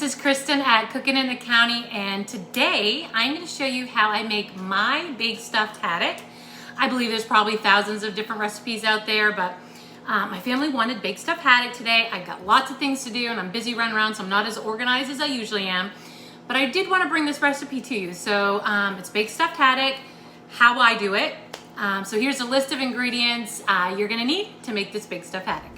this is Kristen at Cooking in the County, and today I'm going to show you how I make my baked stuffed haddock. I believe there's probably thousands of different recipes out there, but my family wanted baked stuffed haddock today. I've got lots of things to do and I'm busy running around, so I'm not as organized as I usually am, but I did want to bring this recipe to you. So it's baked stuffed haddock, how I do it. So here's a list of ingredients you're going to need to make this baked stuffed haddock.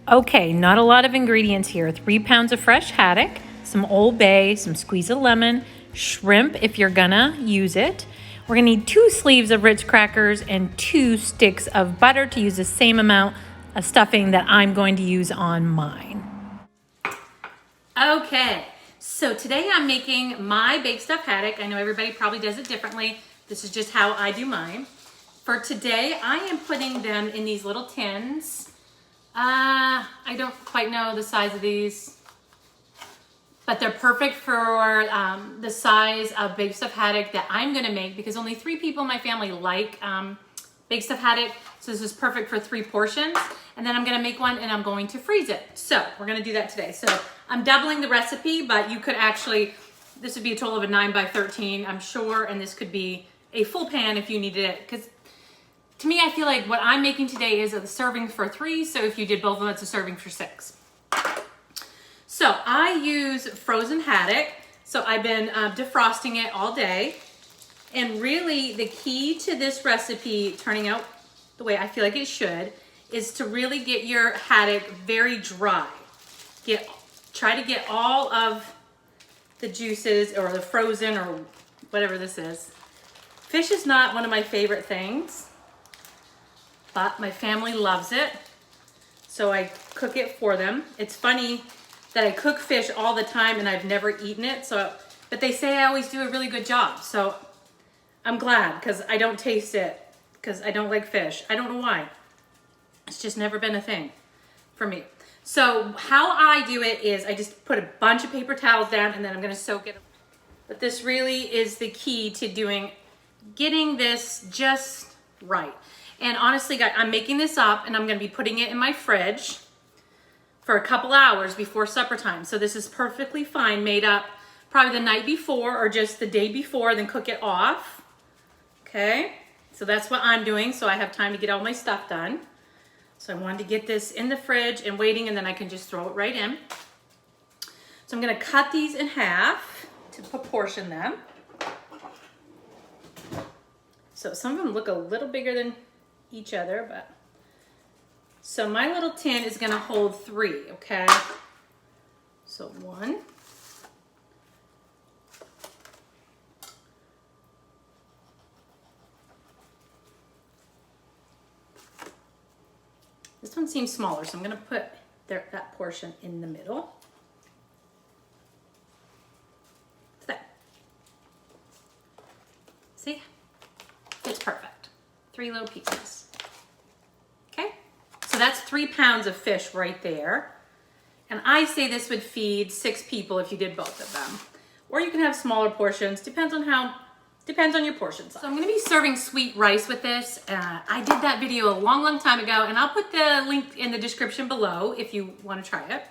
Okay, not a lot of ingredients here. 3 pounds of fresh haddock, some Old Bay, some squeeze of lemon, shrimp if you're gonna use it. We're gonna need 2 sleeves of Ritz crackers and 2 sticks of butter to use the same amount of stuffing that I'm going to use on mine. Okay, so today I'm making my baked stuffed haddock. I know everybody probably does it differently. This is just how I do mine. For today, I am putting them in these little tins. I don't quite know the size of these, but they're perfect for the size of baked stuffed haddock that I'm gonna make, because only 3 people in my family like baked stuffed haddock. So this is perfect for 3 portions. And then I'm gonna make one and I'm going to freeze it. So we're gonna do that today. So I'm doubling the recipe, but you could actually, this would be a total of a 9 by 13, I'm sure. And this could be a full pan if you needed it, because to me, I feel like what I'm making today is a serving for 3, so if you did both of them, it's a serving for 6. So I use frozen haddock, so I've been defrosting it all day, and really the key to this recipe turning out the way I feel like it should is to really get your haddock very dry. Try to get all of the juices, or the frozen, or whatever this is. Fish is not one of my favorite things, but my family loves it, so I cook it for them. It's funny that I cook fish all the time and I've never eaten it, but they say I always do a really good job, so I'm glad, because I don't taste it, because I don't like fish. I don't know why. It's just never been a thing for me. So how I do it is I just put a bunch of paper towels down and then I'm gonna soak it. But this really is the key to getting this just right. And honestly, guys, I'm making this up and I'm gonna be putting it in my fridge for a couple hours before supper time. So this is perfectly fine, made up probably the night before or just the day before, then cook it off. Okay, so that's what I'm doing, so I have time to get all my stuff done. So I wanted to get this in the fridge and waiting, and then I can just throw it right in. So I'm gonna cut these in half to proportion them. So some of them look a little bigger than each other, but so my little tin is going to hold 3, okay? So 1, this one seems smaller, so I'm going to put that portion in the middle. So that, see, it's perfect. 3 little pieces. Okay, so that's 3 pounds of fish right there. And I say this would feed 6 people if you did both of them. Or you can have smaller portions, depends on your portion size. So I'm gonna be serving sweet rice with this. I did that video a long time ago, and I'll put the link in the description below if you wanna try it.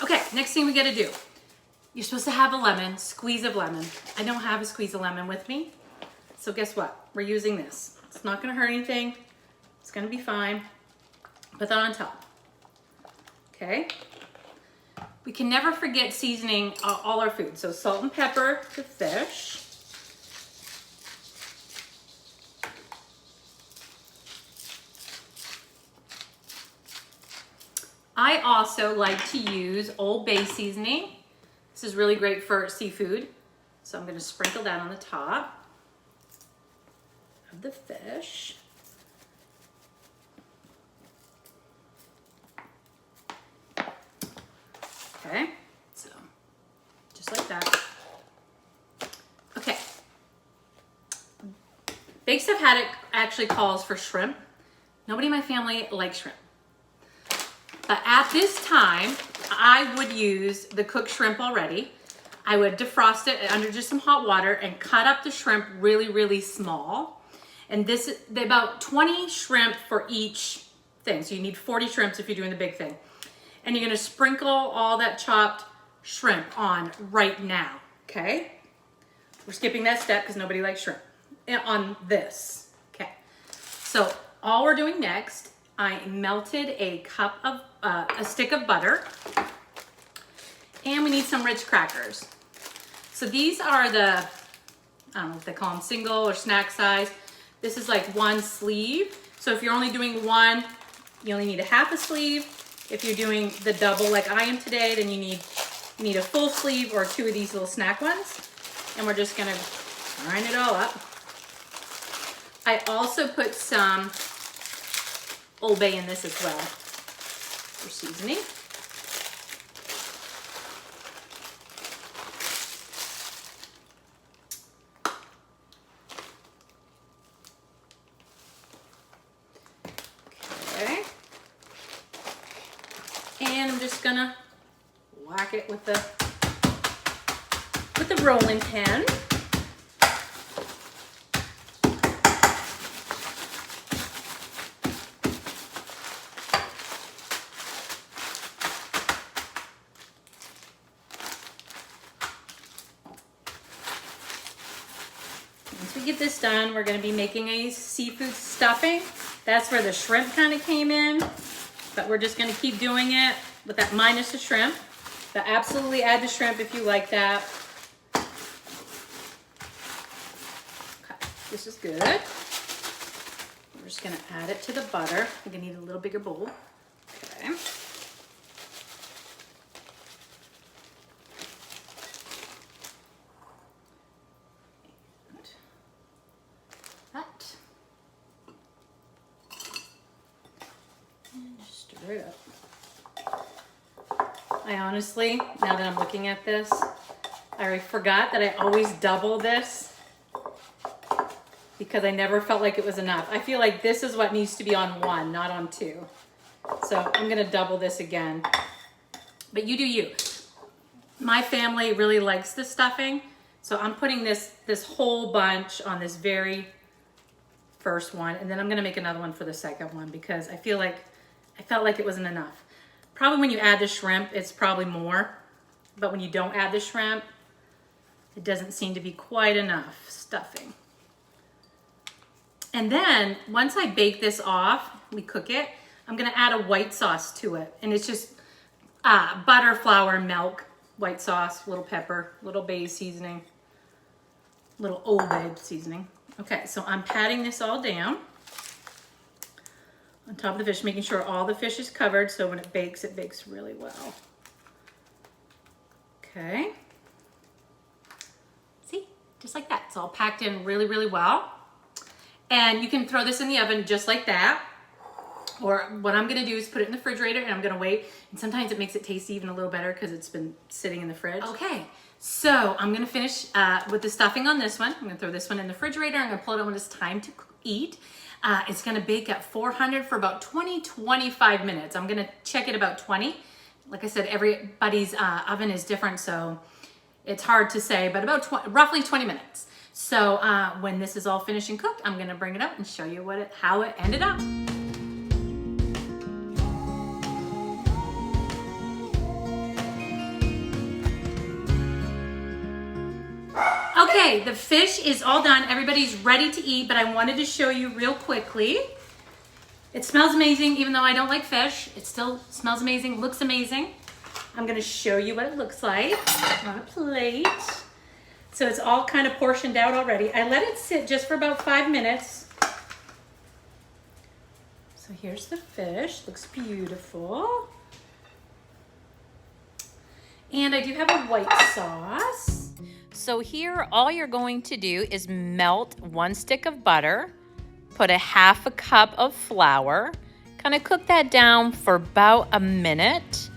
Okay, next thing we gotta do. You're supposed to have a lemon, squeeze of lemon. I don't have a squeeze of lemon with me. So guess what? We're using this. It's not gonna hurt anything. It's gonna be fine. Put that on top. Okay. We can never forget seasoning all our food. So salt and pepper to fish. I also like to use Old Bay seasoning. This is really great for seafood. So I'm gonna sprinkle that on the top of the fish. Okay, so just like that. Okay, baked stuffed haddock actually calls for shrimp. Nobody in my family likes shrimp. But at this time, I would use the cooked shrimp already. I would defrost it under just some hot water and cut up the shrimp really small. And this is about 20 shrimp for each thing. So you need 40 shrimps if you're doing the big thing. And you're gonna sprinkle all that chopped shrimp on right now, okay? We're skipping that step because nobody likes shrimp on this, okay? So all we're doing next, I melted a stick of butter, and we need some Ritz crackers. So these are the, I don't know if they call them single or snack size. This is like one sleeve. So if you're only doing one, you only need a half a sleeve. If you're doing the double like I am today, then you need a full sleeve or 2 of these little snack ones. And we're just gonna grind it all up. I also put some Old Bay in this as well for seasoning. Okay. And I'm just gonna whack it with the rolling pin. Once we get this done, we're going to be making a seafood stuffing. That's where the shrimp kind of came in, but we're just going to keep doing it with that minus the shrimp. But absolutely add the shrimp if you like that. Okay, this is good. We're just going to add it to the butter. I'm going to need a little bigger bowl. Okay. Stir it up. I honestly, now that I'm looking at this, I forgot that I always double this because I never felt like it was enough. I feel like this is what needs to be on 1, not on 2. So I'm gonna double this again. But you do you. My family really likes this stuffing, so I'm putting this whole bunch on this very first one, and then I'm gonna make another one for the second one because I felt like it wasn't enough. Probably when you add the shrimp, it's probably more, but when you don't add the shrimp, it doesn't seem to be quite enough stuffing. And then once I bake this off, we cook it, I'm gonna add a white sauce to it. And it's just butter, flour, milk, white sauce, little pepper, little bay seasoning, little Old Bay seasoning. Okay, so I'm patting this all down on top of the fish, making sure all the fish is covered so when it bakes really well. Okay. See, just like that. It's all packed in really, really well. And you can throw this in the oven just like that. Or what I'm gonna do is put it in the refrigerator and I'm gonna wait. And sometimes it makes it taste even a little better because it's been sitting in the fridge. Okay, so I'm gonna finish with the stuffing on this one. I'm gonna throw this one in the refrigerator. I'm gonna pull it out when it's time to eat. It's gonna bake at 400 for about 20-25 minutes. I'm gonna check it about 20. Like I said, everybody's oven is different, so it's hard to say, but about roughly 20 minutes. So when this is all finished and cooked, I'm gonna bring it up and show you how it ended up. Okay, the fish is all done. Everybody's ready to eat, but I wanted to show you real quickly. It smells amazing, even though I don't like fish. It still smells amazing, looks amazing. I'm gonna show you what it looks like on a plate. So it's all kind of portioned out already. I let it sit just for about 5 minutes. So here's the fish, looks beautiful. And I do have a white sauce. So here, all you're going to do is melt 1 stick of butter, put a ½ cup of flour, kind of cook that down for about a minute,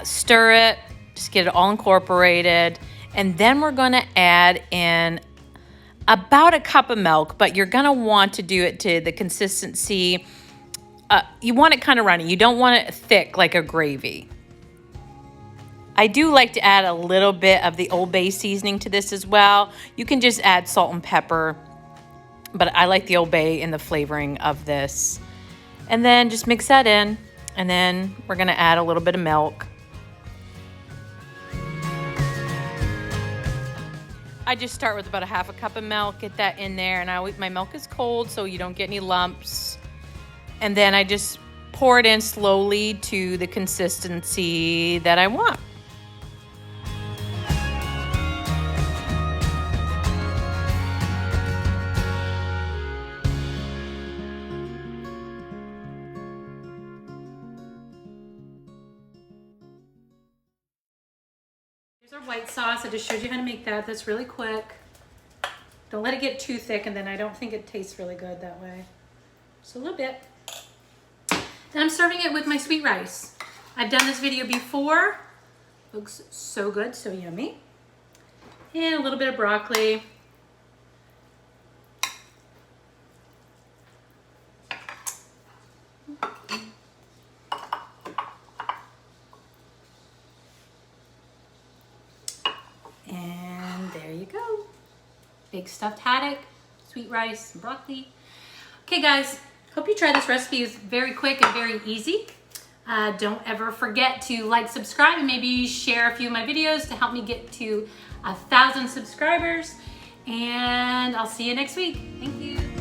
stir it, just get it all incorporated, and then we're gonna add in about a cup of milk, but you're gonna want to do it to the consistency, you want it kind of runny, you don't want it thick like a gravy. I do like to add a little bit of the Old Bay seasoning to this as well. You can just add salt and pepper, but I like the Old Bay in the flavoring of this. And then just mix that in, and then we're gonna add a little bit of milk. I just start with about a half a cup of milk, get that in there, and my milk is cold so you don't get any lumps. And then I just pour it in slowly to the consistency that I want. Here's our white sauce. I just showed you how to make that. That's really quick. Don't let it get too thick, and then I don't think it tastes really good that way. Just a little bit. Then I'm serving it with my sweet rice. I've done this video before. Looks so good, so yummy. And a little bit of broccoli. And there you go. Big stuffed haddock, sweet rice, and broccoli. Okay guys, hope you try this recipe. It's very quick and very easy. Don't ever forget to like, subscribe, and maybe share a few of my videos to help me get to 1,000 subscribers. And I'll see you next week. Thank you.